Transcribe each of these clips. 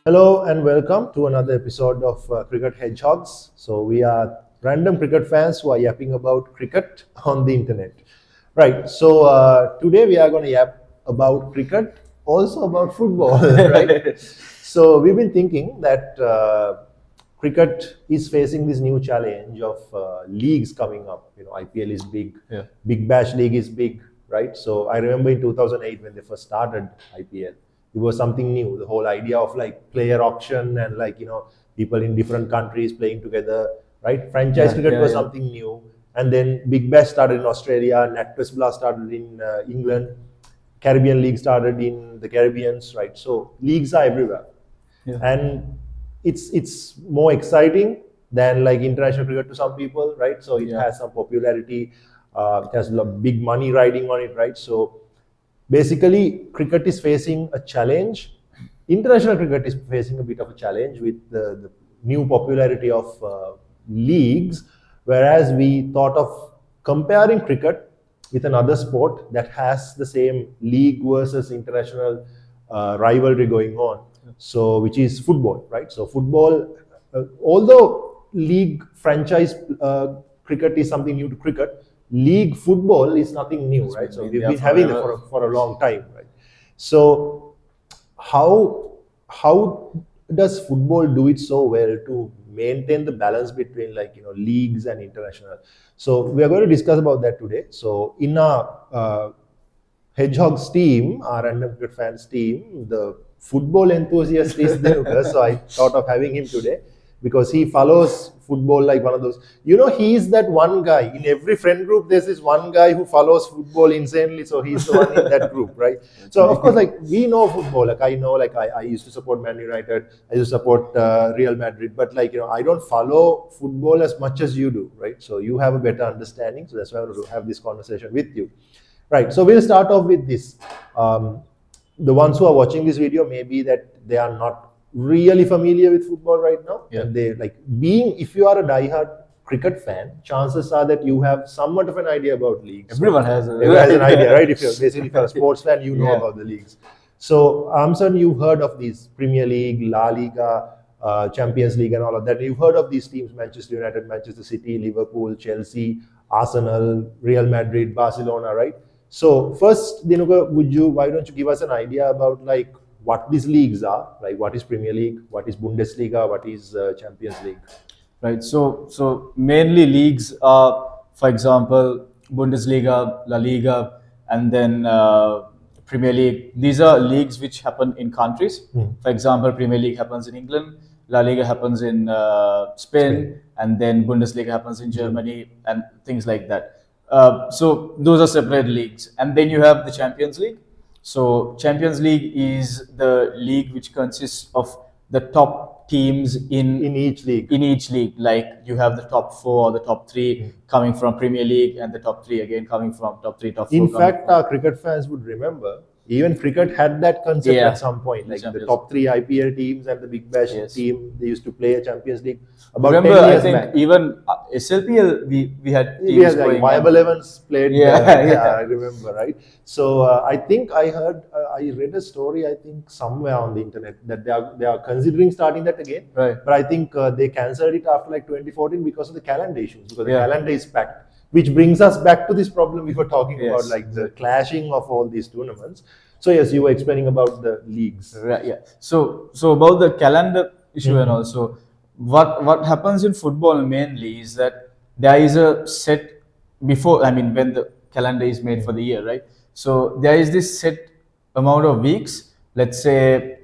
Hello and welcome to another episode of Cricket Hedgehogs. So we are random cricket fans who are yapping about cricket on the internet. Right. So today we are going to yap about cricket, also about football. Right. So we've been thinking that cricket is facing this new challenge of leagues coming up. IPL is big, Yeah. Big Bash League is big, right? So I remember in 2008 when they first started IPL, it was something new. The whole idea of like player auction and people in different countries playing together, right? Franchise cricket was something new, and then Big Bash started in Australia, NatWest Blast started in England, Caribbean League started in the Caribbeans, right? So leagues are everywhere, Yeah. and it's more exciting than like international cricket to some people, right? So it has some popularity, it has a big money riding on it, right? So basically, cricket is facing a challenge. International cricket is facing a bit of a challenge with the new popularity of leagues, whereas we thought of comparing cricket with another sport that has the same league versus international rivalry going on. So, which is football, right? So, football, although league franchise cricket is something new to cricket, league football is nothing new, right? So we've been having it for a long time, right? So how does football do it so well to maintain the balance between leagues and international? So we are going to discuss about that today. So in our Hedgehogs team, our random cricket fans team, the football enthusiast is Dinuka. So I thought of having him today because he follows football like one of those. He's that one guy in every friend group. There's this one guy who follows football insanely. So he's the one in that group, right? So of course, like we know football. Like I know, like I used to support Man United. I used to support Real Madrid. But I don't follow football as much as you do, right? So you have a better understanding. So that's why I want to have this conversation with you. Right, so we'll start off with this. The ones who are watching this video, maybe that they are not really familiar with football right now. Yeah. And they if you are a diehard cricket fan, chances are that you have somewhat of an idea about leagues. Everyone has an idea, right? If you're a sports fan, you know about the leagues. So, Amson, you've heard of these Premier League, La Liga, Champions League, and all of that. You've heard of these teams: Manchester United, Manchester City, Liverpool, Chelsea, Arsenal, Real Madrid, Barcelona, right? So first, Dinuka, why don't you give us an idea about like what these leagues are, like what is Premier League, what is Bundesliga, what is Champions League? Right. So mainly leagues are, for example, Bundesliga, La Liga, and then Premier League. These are leagues which happen in countries. For example, Premier League happens in England, La Liga happens in Spain, and then Bundesliga happens in Germany, and things like that. So those are separate leagues, and then you have the Champions League. So Champions League is the league which consists of the top teams In each league. in each league. Like you have the top four or the top three coming from Premier League, and the top three again coming from top three, top four. In fact, our cricket fans would remember, even cricket had that concept at some point. Like the top three IPL teams and the Big Bash team, they used to play a Champions League. About Remember, 10 I years think back. even SLPL, we had teams We had like going Viable on. Evans played. I remember, right? So I think I heard, I read a story. I think somewhere on the internet that they are considering starting that again. Right. But I think they cancelled it after like 2014 because of the calendar issues. Because the calendar is packed. Which brings us back to this problem we were talking about, like the clashing of all these tournaments. So yes, you were explaining about the leagues. Right. Yeah. So about the calendar issue and also what happens in football mainly is that there is a set before. I mean, when the calendar is made for the year, right? So there is this set amount of weeks. Let's say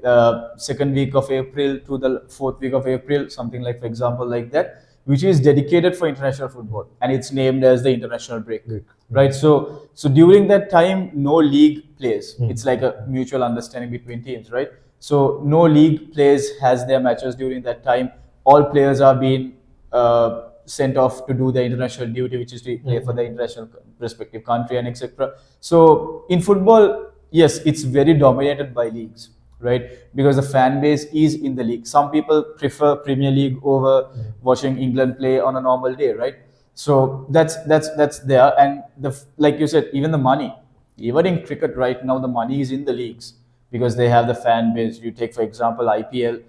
second week of April to the fourth week of April, something like, for example, like that, which is dedicated for international football, and it's named as the international break, right? So during that time, no league plays. It's like a mutual understanding between teams, right? So no league plays, has their matches during that time. All players are being sent off to do their international duty, which is to play for the international respective country and etc. So in football, yes, it's very dominated by leagues, right? Because the fan base is in the league. Some people prefer Premier League over watching England play on a normal day, right? So that's there, and like you said, even the money, even in cricket right now, the money is in the leagues, because they have the fan base. You take, for example, IPL,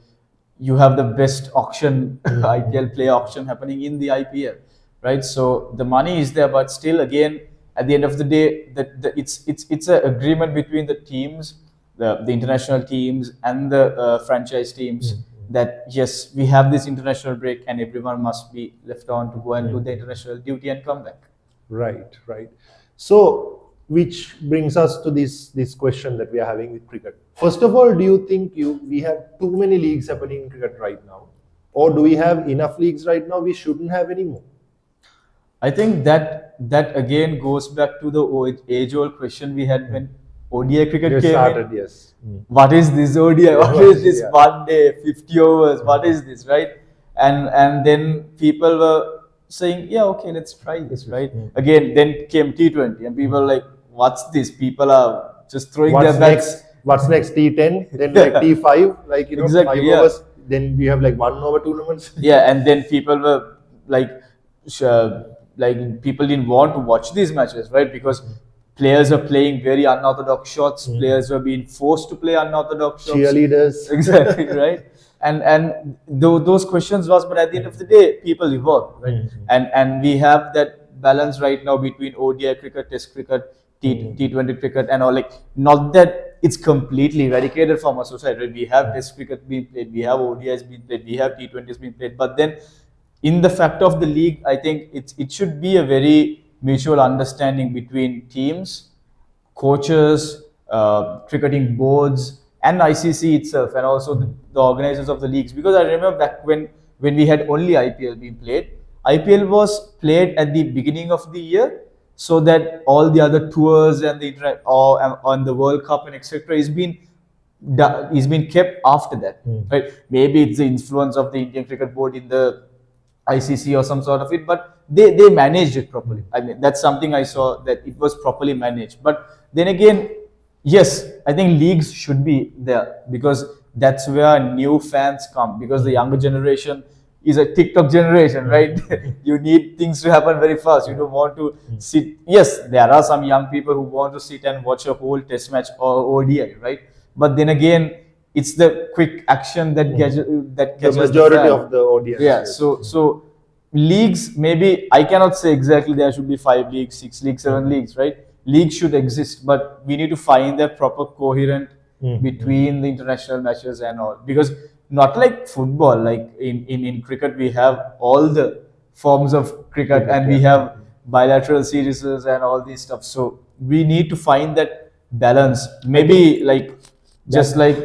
you have the best auction, IPL player auction happening in the IPL, right? So the money is there, but still, again, at the end of the day, it's an agreement between the teams, the international teams and the franchise teams, that yes, we have this international break and everyone must be left on to go and do the international duty and come back. Right, right. So, which brings us to this question that we are having with cricket. First of all, do you think we have too many leagues happening in cricket right now, or do we have enough leagues right now? We shouldn't have any more. I think that again goes back to the age-old question we had when ODI cricket Just came started, in. yes. What is this ODI? What is this 1 day, 50 overs? What is this, right? And then people were saying, yeah, okay, let's try this, right? Again, then came T20, and people were like, what's this? People are just throwing What's their bats. next? What's next? T10, then like T5, like Exactly, 5 yeah. overs. Then we have like 1 over tournaments. Yeah, and then people were like, like people didn't want to watch these matches, right? Because players are playing very unorthodox shots. Players were being forced to play unorthodox shots. Cheerleaders. Exactly, right? And those questions was, but at the end of the day, people evolve, right? And we have that balance right now between ODI cricket, Test cricket, T20 cricket, and all. Like, not that it's completely eradicated from our society, right? We have Test cricket being played, we have ODIs being played, we have T20s being played, but then in the fact of the league, I think it should be a very mutual understanding between teams, coaches, cricketing boards, and ICC itself, and also the organizers of the leagues. Because I remember back when we had only IPL being played, IPL was played at the beginning of the year, so that all the other tours and the internet or on the World Cup and etc. is been kept after that, right? Maybe it's the influence of the Indian Cricket Board in the ICC or some sort of it, but they managed it properly. I mean, that's something I saw, that it was properly managed. But then again, yes, I think leagues should be there, because that's where new fans come, because the younger generation is a TikTok generation, right? You need things to happen very fast. You don't want to sit. Yes, there are some young people who want to sit and watch a whole test match or ODI, right? But then again, it's the quick action that The catches majority fan. of the audience. Yeah, yes. so leagues, maybe I cannot say exactly there should be 5 leagues, 6 leagues, 7 leagues, right? Leagues should exist, but we need to find that proper coherent between the international matches and all. Because not like football, like in cricket, we have all the forms of cricket, and we have bilateral series and all these stuff. So we need to find that balance. Maybe like just like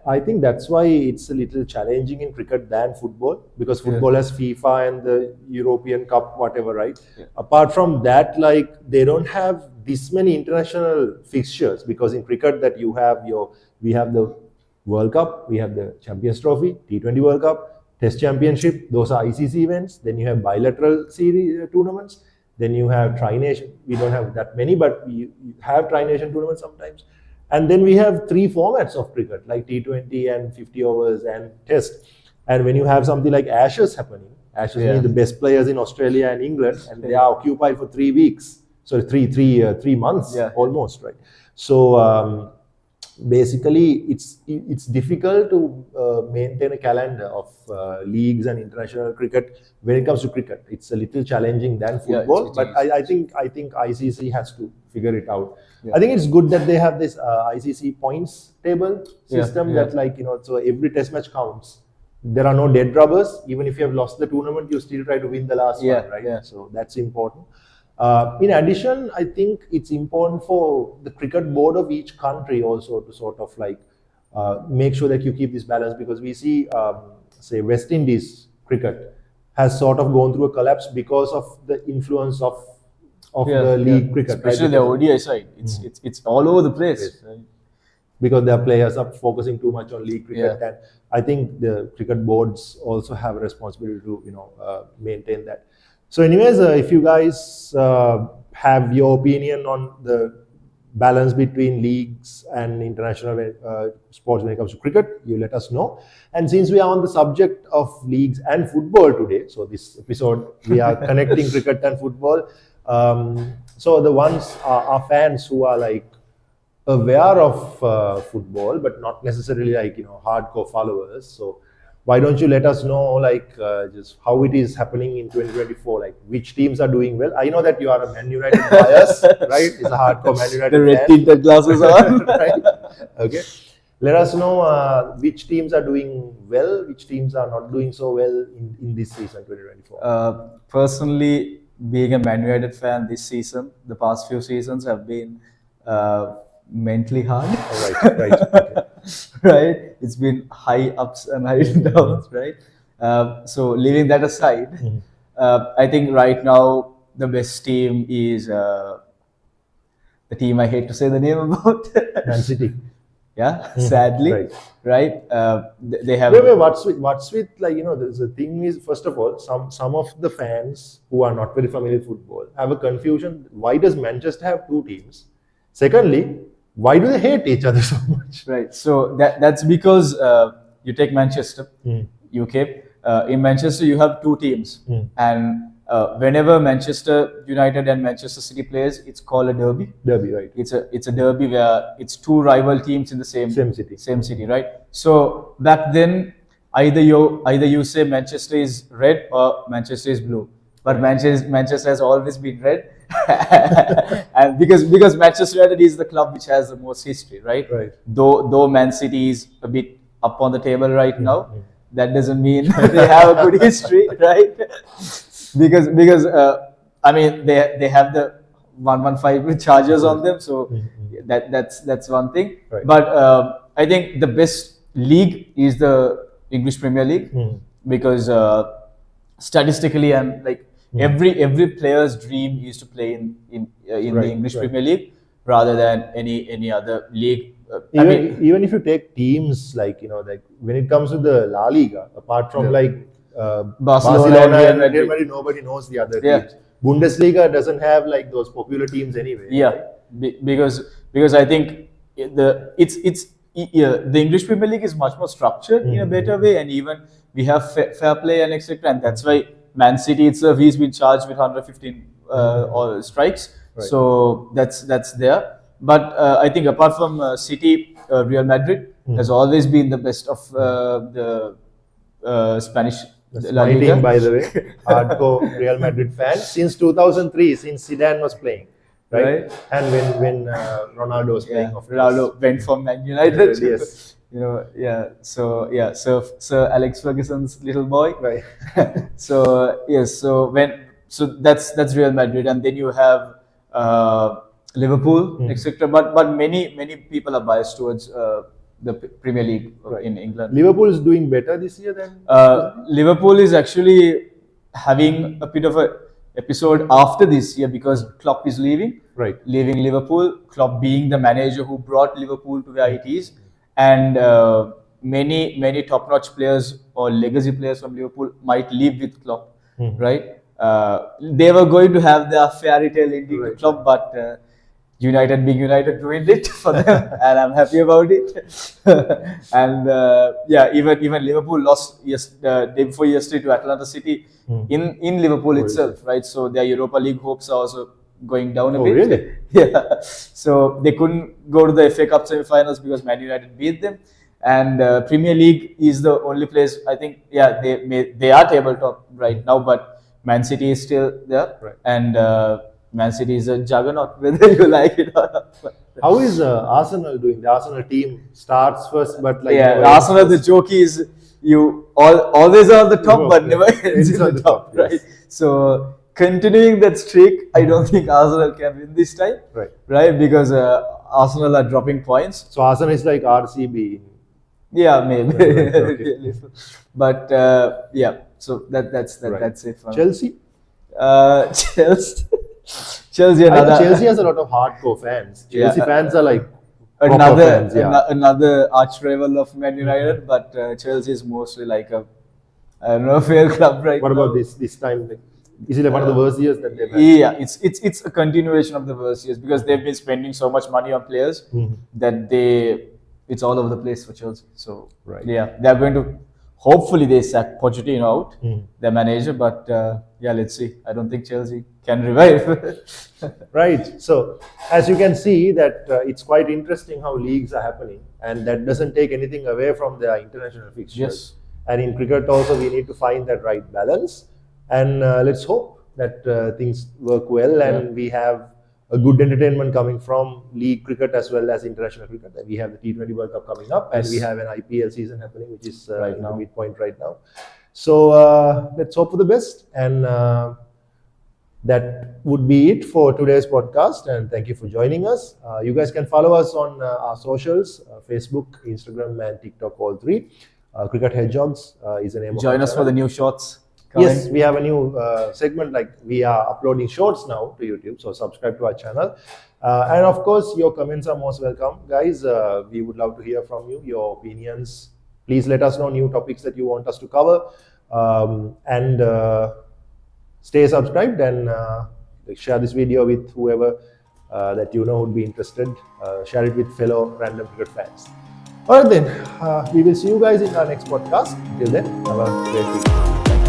I think that's why it's a little challenging in cricket than football, because football has FIFA and the European Cup, whatever, right? Apart from that, like they don't have this many international fixtures, because in cricket that we have the World Cup, we have the Champions Trophy, T20 World Cup, Test Championship, those are ICC events. Then you have bilateral series tournaments. Then you have Tri-Nation. We don't have that many, but we have Tri-Nation tournaments sometimes. And then we have 3 formats of cricket, like T20 and 50 overs and Test. And when you have something like Ashes happening, Ashes means the best players in Australia and England, and they are occupied for 3 weeks. So 3 months almost, right? So basically, it's difficult to maintain a calendar of leagues and international cricket when it comes to cricket. It's a little challenging than football, but I think ICC has to figure it out. I think it's good that they have this ICC points table system that, like, so every test match counts. There are no dead rubbers. Even if you have lost the tournament, you still try to win the last one, right? So that's important. In addition, I think it's important for the cricket board of each country also to sort of like make sure that you keep this balance, because we see, say, West Indies cricket has sort of gone through a collapse because of the influence of the league cricket, especially right? the ODI side. It's all over the place. Right? Because their players are focusing too much on league cricket, and I think the cricket boards also have a responsibility to maintain that. So anyways, if you guys have your opinion on the balance between leagues and international sports when it comes to cricket, you let us know. And since we are on the subject of leagues and football today, so this episode we are connecting cricket and football. So the ones are fans who are like aware of football, but not necessarily like hardcore followers. So why don't you let us know like just how it is happening in 2024? Like which teams are doing well? I know that you are a Man United bias, right? It's a hardcore Man United The red fan. tinted glasses on. Right? Okay. Let us know which teams are doing well, which teams are not doing so well in this season 2024. Personally, being a Man United fan this season, the past few seasons have been mentally hard. Right. Okay. Right? It's been high ups and high downs, right? So leaving that aside, I think right now the best team is the team I hate to say the name about. Man City. Yeah, sadly, Right. right? They have. Wait, what's with like the thing is, first of all, some of the fans who are not very familiar with football have a confusion. Why does Manchester have two teams? Secondly, why do they hate each other so much? Right. So that's because you take Manchester, UK. In Manchester, you have two teams, and whenever Manchester United and Manchester City plays, it's called a derby. Derby, right? It's a derby where it's two rival teams in the same city, right? So back then, either you say Manchester is red or Manchester is blue, but Manchester has always been red. And because Manchester United is the club which has the most history, right? Right. Though Man City is a bit up on the table right now, that doesn't mean they have a good history, right? because I mean they have the 115 charges on them, so that's one thing. Right. But I think the best league is the English Premier League because statistically and like every player's dream is to play in Right, the English right. Premier League rather than any other league. Even if you take teams like like when it comes to the La Liga, apart from like Barcelona and Real Real Madrid. Madrid, nobody knows the other Yeah. teams. Bundesliga doesn't have like those popular teams anyway. Yeah, right? because I think the English Premier League is much more structured in a better way, and even we have fair play and etc. And that's why Man City itself, he's been charged with 115 all strikes. Right. So that's there. But I think apart from City, Real Madrid has always been the best of the Spanish That's La my Liga. team, by the way, hardcore Real Madrid fan since 2003, since Zidane was playing, right? Right. And when Ronaldo was playing, Yeah, of course. Ronaldo went from Man United. to, Yes. So Sir Alex Ferguson's little boy. Right. So yes, so that's Real Madrid, and then you have Liverpool, etc. But many people are biased towards the Premier League in England. Liverpool is doing better this year than Liverpool is actually having a bit of a episode after this year because Klopp is leaving. Right. Leaving Liverpool, Klopp being the manager who brought Liverpool to where it is, and many top-notch players or legacy players from Liverpool might leave with Klopp, right? They were going to have their fairy tale ending to Klopp, but United being United ruined it for them, and I'm happy about it. And even Liverpool lost day before yesterday to Atlanta City in Liverpool itself, right? So their Europa League hopes are also going down a bit. Really? Yeah. So they couldn't go to the FA Cup semi-finals because Man United beat them. And Premier League is the only place I think. Yeah, they are tabletop right now, but Man City is still there, Right. and Man City is a juggernaut, whether you like it or not. How is Arsenal doing? The Arsenal team starts first, but like Yeah, never Arsenal, the ends joke is you always are on the top, but Yeah. never ends in on the top, yes. right? So continuing that streak, I don't think Arsenal can win this time, Right. Because Arsenal are dropping points. So Arsenal is like RCB. Yeah, maybe. Okay. But yeah, so that's Right. that's it for me. Chelsea? Chelsea. Chelsea, I think another Chelsea has a lot of hardcore fans. Chelsea Yeah. fans are like proper another fans, yeah. another arch rival of Man United, but Chelsea is mostly like a I don't know fair club right What now. about this time? Like, is it like one of the worst years that they've had? Yeah, it's a continuation of the worst years because they've been spending so much money on players that it's all over the place for Chelsea. So Right. yeah, they're going to hopefully they sack Pochettino out, Hmm. their manager. But yeah, let's see. I don't think Chelsea can revive. Right. So as you can see that it's quite interesting how leagues are happening, and that doesn't take anything away from the international fixtures. Yes. And in cricket also, we need to find that right balance. And let's hope that things work well, and Yeah. we have a good entertainment coming from league cricket as well as international cricket. We have the T20 World Cup coming up, and we Yes. have an IPL season happening, which is Right in the now. midpoint right now. So let's hope for the best, and that would be it for today's podcast, and thank you for joining us. You guys can follow us on our socials, Facebook, Instagram, and TikTok, all three. Cricket Hedgehogs is the name of our Join us for channel. the new shorts coming. Yes, we have a new segment, like we are uploading shorts now to YouTube, so subscribe to our channel. And of course, your comments are most welcome, guys. We would love to hear from you, your opinions. Please let us know new topics that you want us to cover. And stay subscribed, and share this video with whoever that you know would be interested. Share it with fellow random cricket fans. All right, then we will see you guys in our next podcast. Till then, have a great week.